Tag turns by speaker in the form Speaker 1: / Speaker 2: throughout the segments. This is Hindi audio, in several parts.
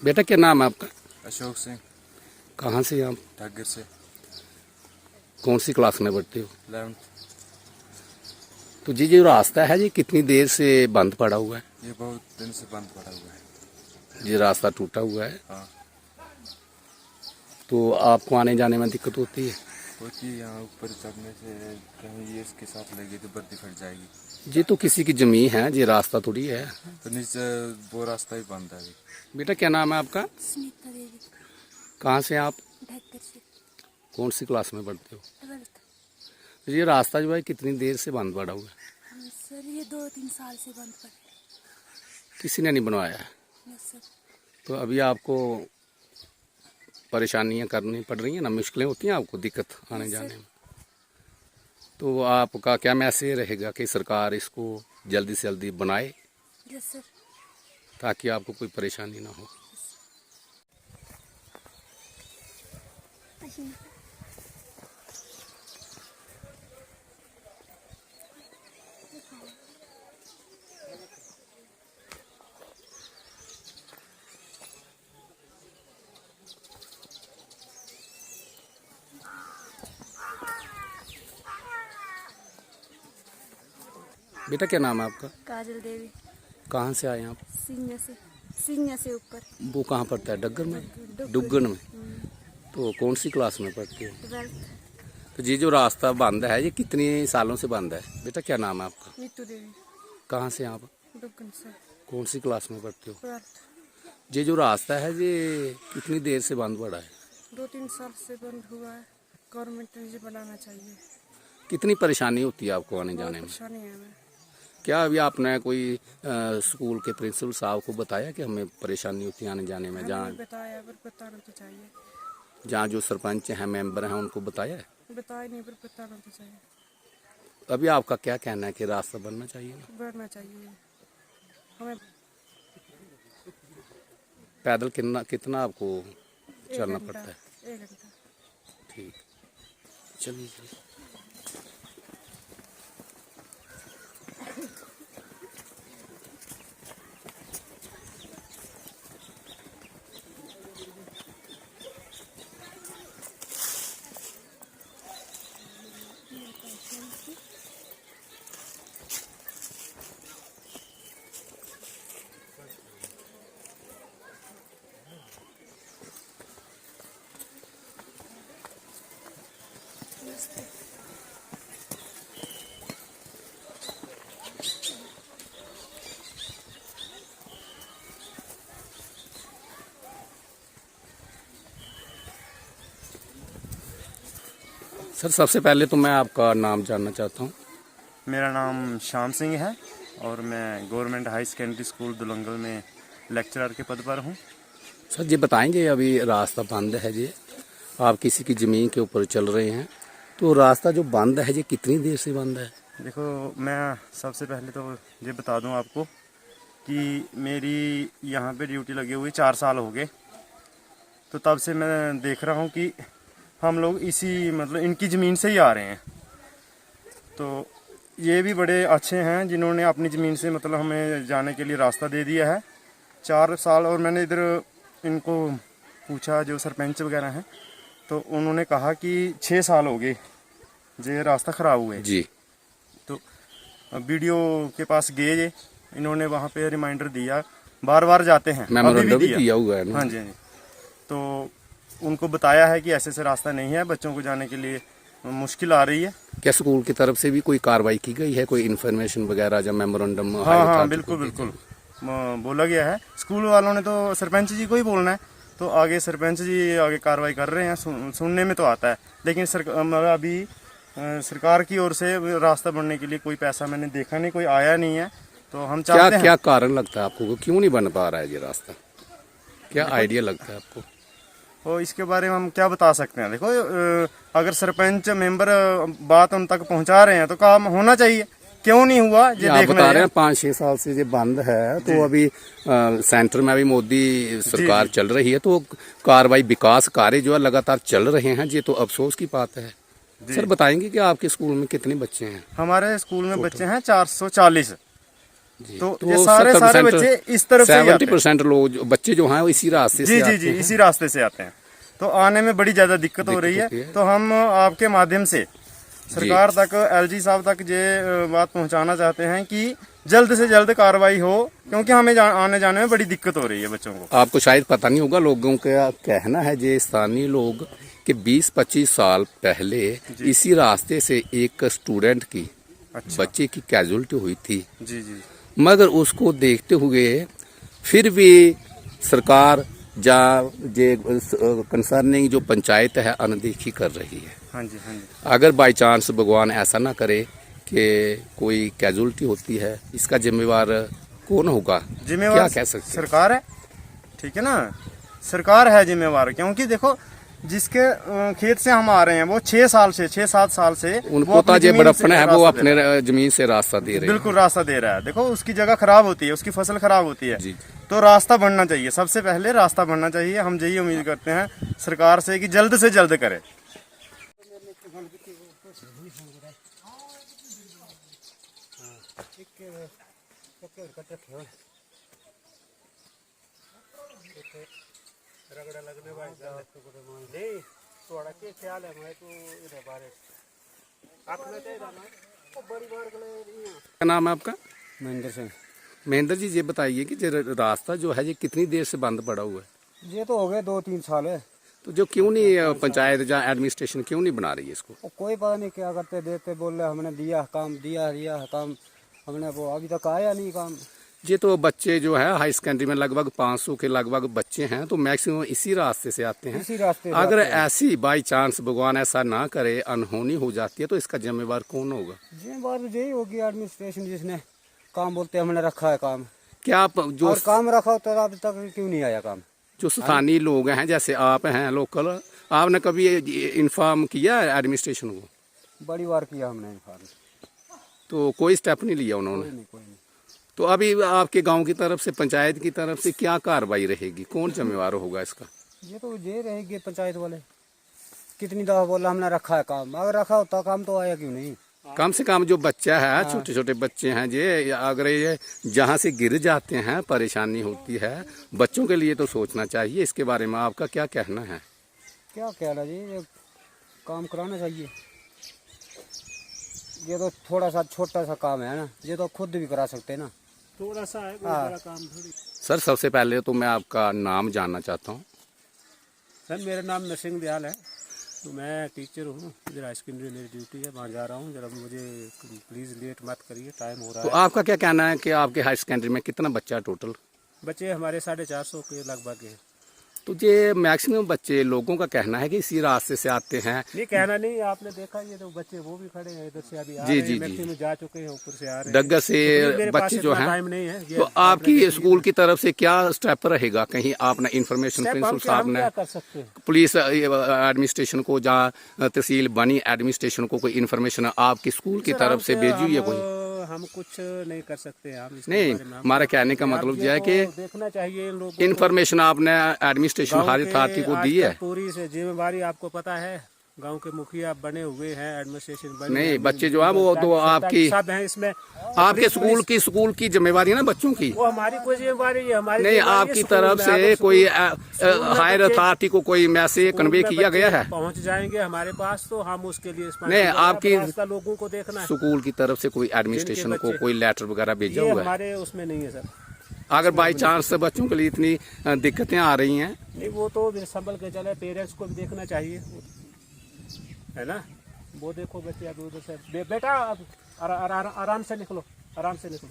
Speaker 1: बेटा क्या नाम है आपका?
Speaker 2: अशोक सिंह।
Speaker 1: कहाँ से आप?
Speaker 2: ढग्गर से।
Speaker 1: कौन सी क्लास में पढ़ते हो?
Speaker 2: 11th।
Speaker 1: तो जी जो रास्ता है ये कितनी देर से बंद पड़ा हुआ है?
Speaker 2: ये बहुत दिन से बंद पड़ा हुआ है।
Speaker 1: ये रास्ता टूटा हुआ है।
Speaker 2: हाँ।
Speaker 1: तो आपको आने जाने में दिक्कत होती है?
Speaker 2: होती यहाँ ऊपर चढ़ने से कहीं ये इसके साथ लगी तो बर्दी फट जाएगी।
Speaker 1: ये तो किसी की जमीन है, ये रास्ता थोड़ी है।
Speaker 2: तो नीचे वो रास्ता ही बंद है अभी।
Speaker 1: बेटा क्या नाम है आपका?
Speaker 3: सुनीता देवी।
Speaker 1: कहाँ से आप?
Speaker 3: ढक्कर से।
Speaker 1: कौन सी क्लास में पढ़ते हो?
Speaker 3: 12th।
Speaker 1: ये रास्ता जो है कितनी देर से बंद पड़ा हुआ है?
Speaker 3: सर ये 2-3 साल से बंद पड़ा है।
Speaker 1: किसी ने नहीं बनवाया है?
Speaker 3: Yes sir.
Speaker 1: तो अभी आपको परेशानियां करनी पड़ रही हैं ना, मुश्किलें होती हैं आपको दिक्कत आने जाने में? तो आपका क्या मैसेज रहेगा कि सरकार इसको जल्दी से जल्दी बनाए
Speaker 3: यस सर।
Speaker 1: ताकि आपको कोई परेशानी ना हो? बेटा क्या नाम है आपका?
Speaker 3: काजल देवी।
Speaker 1: कहाँ से आए आप?
Speaker 3: सिंह से ऊपर।
Speaker 1: वो कहाँ पड़ता है? डग्गर में? डुग्गन में। तो कौन सी क्लास में पढ़ते हो?
Speaker 3: 12th।
Speaker 1: तो ये जो रास्ता बंद है ये कितने सालों से बंद है? बेटा क्या नाम है आपका?
Speaker 3: नीतू देवी।
Speaker 1: कहाँ से आप?
Speaker 3: डुग्गन से।
Speaker 1: कौन सी क्लास में पढ़ते हो?
Speaker 3: 12th।
Speaker 1: ये जो रास्ता है ये कितनी देर से बंद पड़ा है?
Speaker 3: 2-3 साल से बंद हुआ है। गवर्नमेंट ने ये बनाना चाहिए।
Speaker 1: कितनी परेशानी होती है आपको आने जाने में?
Speaker 3: परेशानी है हमें।
Speaker 1: क्या अभी आपने कोई स्कूल के प्रिंसिपल साहब को बताया कि हमें परेशानी होती है आने जाने में? जहाँ
Speaker 3: बताया पर बताना तो चाहिए।
Speaker 1: जहाँ जो सरपंच हैं, मेंबर हैं, उनको बताया है?
Speaker 3: बताया नहीं पर बताना तो चाहिए।
Speaker 1: अभी आपका क्या कहना है कि रास्ता बनना चाहिए ना?
Speaker 3: बढ़ना चाहिए हमें।
Speaker 1: पैदल कितना आपको चलना
Speaker 3: 1
Speaker 1: पड़ता
Speaker 3: घंटा।
Speaker 1: है?
Speaker 3: 1 घंटा।
Speaker 1: ठीक, चलिए। सर सबसे पहले तो मैं आपका नाम जानना चाहता हूँ।
Speaker 2: मेरा नाम श्याम सिंह है और मैं गवर्नमेंट हाई सेकेंडरी स्कूल दुलंगल में लेक्चरर के पद पर हूँ।
Speaker 1: सर जी बताएंगे, अभी रास्ता बंद है जी, आप किसी की ज़मीन के ऊपर चल रहे हैं, तो रास्ता जो बंद है जी कितनी देर से बंद है?
Speaker 2: देखो मैं सबसे पहले तो ये बता दूं आपको कि मेरी यहाँ पे ड्यूटी लगी हुई 4 साल हो गए। तो तब से मैं देख रहा हूँ कि हम लोग इसी मतलब इनकी ज़मीन से ही आ रहे हैं। तो ये भी बड़े अच्छे हैं जिन्होंने अपनी ज़मीन से मतलब हमें जाने के लिए रास्ता दे दिया है 4 साल। और मैंने इधर इनको पूछा जो सरपंच वगैरह हैं, तो उन्होंने कहा कि 6 साल हो गए ये रास्ता ख़राब हुए
Speaker 1: जी।
Speaker 2: तो वीडियो के पास गए, इन्होंने वहाँ पे रिमाइंडर दिया, बार बार जाते हैं,
Speaker 1: मेमोरेंडम भी दिया हुआ है।
Speaker 2: हाँ जी, हाँ जी। तो उनको बताया है कि ऐसे ऐसे रास्ता नहीं है, बच्चों को जाने के लिए मुश्किल आ रही है।
Speaker 1: क्या स्कूल की तरफ से भी कोई कार्रवाई की गई है, कोई इन्फॉर्मेशन वगैरह जब मेमोरेंडम?
Speaker 2: हाँ हाँ बिल्कुल बिल्कुल बोला गया है। स्कूल वालों ने तो सरपंच जी को ही बोलना है तो आगे सरपंच जी आगे कार्रवाई कर रहे हैं, सुनने में तो आता है, लेकिन अभी सरकार की ओर से रास्ता बनने के लिए कोई पैसा मैंने देखा नहीं, कोई आया नहीं है। तो हम
Speaker 1: क्या
Speaker 2: चाहते हैं।
Speaker 1: क्या कारण लगता है आपको, क्यों नहीं बन पा रहा है ये रास्ता? क्या आइडिया लगता है आपको?
Speaker 2: तो इसके बारे में हम क्या बता सकते हैं। देखो अगर सरपंच मेंबर बात उन तक पहुंचा रहे हैं तो काम होना चाहिए, क्यों नहीं हुआ ये
Speaker 1: आप
Speaker 2: देखना
Speaker 1: बता रहे
Speaker 2: है।
Speaker 1: हैं 5-6 साल से ये बंद है, तो अभी सेंटर में अभी मोदी सरकार चल रही है, तो कार्रवाई विकास कार्य जो है लगातार चल रहे हैं, ये तो अफसोस की बात है। सर बताएंगे कि आपके स्कूल में कितने बच्चे हैं?
Speaker 2: हमारे स्कूल में बच्चे हैं 440। तो ये
Speaker 1: 70%
Speaker 2: सारे बच्चे इस तरफ से ही आते हैं।
Speaker 1: 70% लोग बच्चे जो हैं वो इसी रास्ते से आते हैं।
Speaker 2: इसी रास्ते से आते हैं। तो आने में बड़ी ज्यादा दिक्कत हो रही है। तो हम आपके माध्यम से सरकार तक, एलजी साहब तक ये बात पहुंचाना चाहते हैं कि जल्द से जल्द कार्रवाई हो, क्योंकि हमें आने जाने में बड़ी दिक्कत हो रही है बच्चों को।
Speaker 1: आपको शायद पता नहीं होगा, लोगों का कहना है जे स्थानीय लोग कि 20-25 साल पहले इसी रास्ते से एक स्टूडेंट की बच्चे की कैजुअलिटी हुई थी।
Speaker 2: जी जी।
Speaker 1: मगर उसको देखते हुए फिर भी सरकार जा जे कंसर्निंग जो पंचायत है अनदेखी कर रही है।
Speaker 2: हाँ जी, हाँ जी।
Speaker 1: अगर बाई चांस भगवान ऐसा ना करे कि कोई कैजुअलिटी होती है, इसका जिम्मेवार कौन होगा?
Speaker 2: जिम्मेवार
Speaker 1: क्या कह सकते हैं?
Speaker 2: सरकार है, ठीक है ना, सरकार है जिम्मेवार। क्योंकि देखो जिसके खेत से हम आ रहे हैं वो 6-7 साल से
Speaker 1: उनको तो ये बड़प्पन है, वो अपने जमीन से रास्ता दे रहे हैं।
Speaker 2: बिल्कुल रास्ता दे रहा है। देखो उसकी जगह खराब होती है, उसकी फसल खराब होती है, तो रास्ता बनना चाहिए। सबसे पहले रास्ता बनना चाहिए। हम यही उम्मीद करते हैं सरकार से कि जल्द से जल्द करे।
Speaker 1: क्या नाम है आपका?
Speaker 4: महेंद्र सिंह।
Speaker 1: महेंद्र जी, ये बताइए कि ये रास्ता जो है ये कितनी देर से बंद पड़ा हुआ है?
Speaker 4: ये तो हो गए 2-3 साल है।
Speaker 1: तो जो क्यों नहीं पंचायत या एडमिनिस्ट्रेशन क्यों नहीं बना रही है इसको?
Speaker 4: और कोई पता नहीं क्या करते, देते बोल रहे हमने दिया काम, दिया काम, हमने वो अभी तक आया नहीं काम।
Speaker 1: ये तो बच्चे जो है हाई सेकेंडरी में लगभग 500 के लगभग बच्चे हैं, तो मैक्सिमम इसी रास्ते से आते हैं।
Speaker 4: इसी रास्ते से
Speaker 1: अगर
Speaker 4: आते हैं।
Speaker 1: ऐसी बाई चांस भगवान ऐसा ना करे, अनहोनी हो जाती है, तो इसका जिम्मेवार कौन होगा?
Speaker 4: जिम्मेवार यही होगी एडमिनिस्ट्रेशन, जिसने काम बोलते हमने रखा है काम।
Speaker 1: क्या आप जो
Speaker 4: और काम रखा हो तो अभी तक क्यों नहीं आया काम?
Speaker 1: जो स्थानीय लोग हैं, जैसे आप हैं लोकल, आपने कभी इन्फॉर्म किया है एडमिनिस्ट्रेशन को?
Speaker 4: बड़ी बार किया हमने इन्फॉर्म,
Speaker 1: तो कोई स्टेप नहीं लिया उन्होंने?
Speaker 4: कोई नहीं।
Speaker 1: तो अभी आपके गांव की तरफ से, पंचायत की तरफ से क्या कार्रवाई रहेगी? कौन जिम्मेवार होगा इसका?
Speaker 4: ये तो ये रहेगी पंचायत वाले। कितनी दफा बोला हमने रखा है काम, अगर रखा होता काम तो आया क्यों नहीं?
Speaker 1: कम से कम जो बच्चा है, छोटे छोटे बच्चे हैं, ये अगर ये जहाँ से गिर जाते हैं परेशानी होती है, बच्चों के लिए तो सोचना चाहिए। इसके बारे में आपका क्या कहना है?
Speaker 4: क्या कहना जी, ये काम कराना चाहिए। ये तो थोड़ा सा छोटा सा काम है ना, ये तो खुद भी करा सकते हैं ना,
Speaker 2: थोड़ा सा है,
Speaker 4: कोई बड़ा
Speaker 2: काम थोड़ी।
Speaker 1: सर सबसे पहले तो मैं आपका नाम जानना चाहता हूँ।
Speaker 5: सर मेरा नाम नरसिंह दयाल है, तो मैं टीचर हूँ। इधर हाई सेकेंडरी मेरी ड्यूटी है, वहाँ जा रहा हूँ। जरा मुझे प्लीज़ लेट मत करिए, टाइम हो रहा
Speaker 1: तो
Speaker 5: है।
Speaker 1: आपका क्या कहना है कि आपके हाई सेकेंडरी में कितना बच्चा टोटल?
Speaker 5: बच्चे हमारे 450 के लगभग हैं।
Speaker 1: तो ये मैक्सिमम बच्चे, लोगों का कहना है कि इसी रास्ते से आते हैं।
Speaker 5: नहीं कहना नहीं, आपने देखा ये तो बच्चे वो भी खड़े हैं इधर से, अभी आ
Speaker 1: जी,
Speaker 5: रहे
Speaker 1: जी,
Speaker 5: हैं,
Speaker 1: जी।
Speaker 5: मैक्सिमम जा चुके हैं, ऊपर से आ रहे हैं।
Speaker 1: डग्गर से
Speaker 5: तो मेरे पास
Speaker 1: बच्चे जो
Speaker 5: इतना
Speaker 1: हैं,
Speaker 5: टाइम नहीं है। ये
Speaker 1: तो आपकी स्कूल की तरफ से क्या स्टेप रहेगा? कहीं आपने इन्फॉर्मेशन
Speaker 5: स्टेप हम
Speaker 1: प्रिंसिपल साहब ने,
Speaker 5: क्या कर सकते हैं?
Speaker 1: पुलिस एडमिनिस्ट्रेशन को, जहाँ तहसील बनी एडमिनिस्ट्रेशन को कोई इन्फॉर्मेशन आपकी स्कूल की तरफ से भेजी हुई है कोई?
Speaker 5: हम कुछ नहीं कर सकते हैं। हम इसके
Speaker 1: नहीं,
Speaker 5: बारे में
Speaker 1: हमारा कहने का मतलब यह है कि
Speaker 5: देखना चाहिए इन लोगों को।
Speaker 1: इन्फॉर्मेशन आपने एडमिनिस्ट्रेशन
Speaker 5: गाँव
Speaker 1: हर
Speaker 5: के
Speaker 1: अथॉरिटी को दी है?
Speaker 5: आजकल पूरी से जिम्मेवारी आपको पता है, गांव के मुखिया बने हुए हैं, एडमिनिस्ट्रेशन बने
Speaker 1: नहीं,
Speaker 5: हैं,
Speaker 1: बच्चे जो है वो तो आपकी,
Speaker 5: सब हैं इसमें।
Speaker 1: आपके स्कूल की जिम्मेवारी है ना बच्चों की?
Speaker 5: वो हमारी कोई जिम्मेवारी है, हमारी
Speaker 1: नहीं,
Speaker 5: जिम्मेवारी है
Speaker 1: आपकी
Speaker 5: स्कूल
Speaker 1: तरफ
Speaker 5: में।
Speaker 1: से
Speaker 5: अगर
Speaker 1: कोई
Speaker 5: स्कूल में
Speaker 1: हायर
Speaker 5: बच्चे-
Speaker 1: अथॉरिटी को कोई मैसेज
Speaker 5: स्कूल
Speaker 1: कन्वे
Speaker 5: में
Speaker 1: किया गया
Speaker 5: बच्चे
Speaker 1: है?
Speaker 5: पहुंच जाएंगे हमारे पास, तो हम उसके लिए
Speaker 1: नहीं, आपकी
Speaker 5: रास्ता लोगों को देखना है।
Speaker 1: स्कूल की तरफ से कोई एडमिनिस्ट्रेशन को
Speaker 5: बच्चे-
Speaker 1: कोई लेटर वगैरह भेजा
Speaker 5: ये
Speaker 1: हुआ है?
Speaker 5: हमारे उसमें नहीं है सर।
Speaker 1: अगर बाई चांस बच्चों के लिए इतनी दिक्कतें आ रही हैं,
Speaker 5: नहीं वो तो संभल के चले, पेरेंट्स को भी देखना चाहिए, है ना। वो देखो बच्चे अभी उधर से बेटा आराम से निकलो, आराम से निकलो,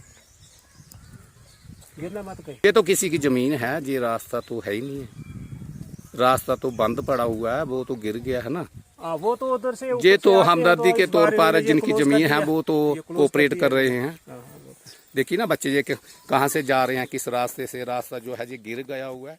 Speaker 5: गिरना मत कहीं।
Speaker 1: ये तो किसी की जमीन है, ये रास्ता तो है ही नहीं है। रास्ता तो बंद पड़ा हुआ है, वो तो गिर गया है ना।
Speaker 5: वो तो उधर से
Speaker 1: ये
Speaker 5: ऊपर
Speaker 1: तो
Speaker 5: से आके
Speaker 1: हमदर्दी
Speaker 5: तो
Speaker 1: के
Speaker 5: इस
Speaker 1: तौर
Speaker 5: बारे
Speaker 1: पर
Speaker 5: में ये
Speaker 1: जिनकी
Speaker 5: close कर
Speaker 1: जमीन है
Speaker 5: दिया।
Speaker 1: वो तो
Speaker 5: ये close
Speaker 1: कोऑपरेट
Speaker 5: कर
Speaker 1: कर
Speaker 5: दिया।
Speaker 1: रहे हैं।
Speaker 5: हाँ,
Speaker 1: देखिए ना बच्चे ये कहाँ से जा रहे हैं, किस रास्ते से, रास्ता जो है ये गिर गया हुआ है।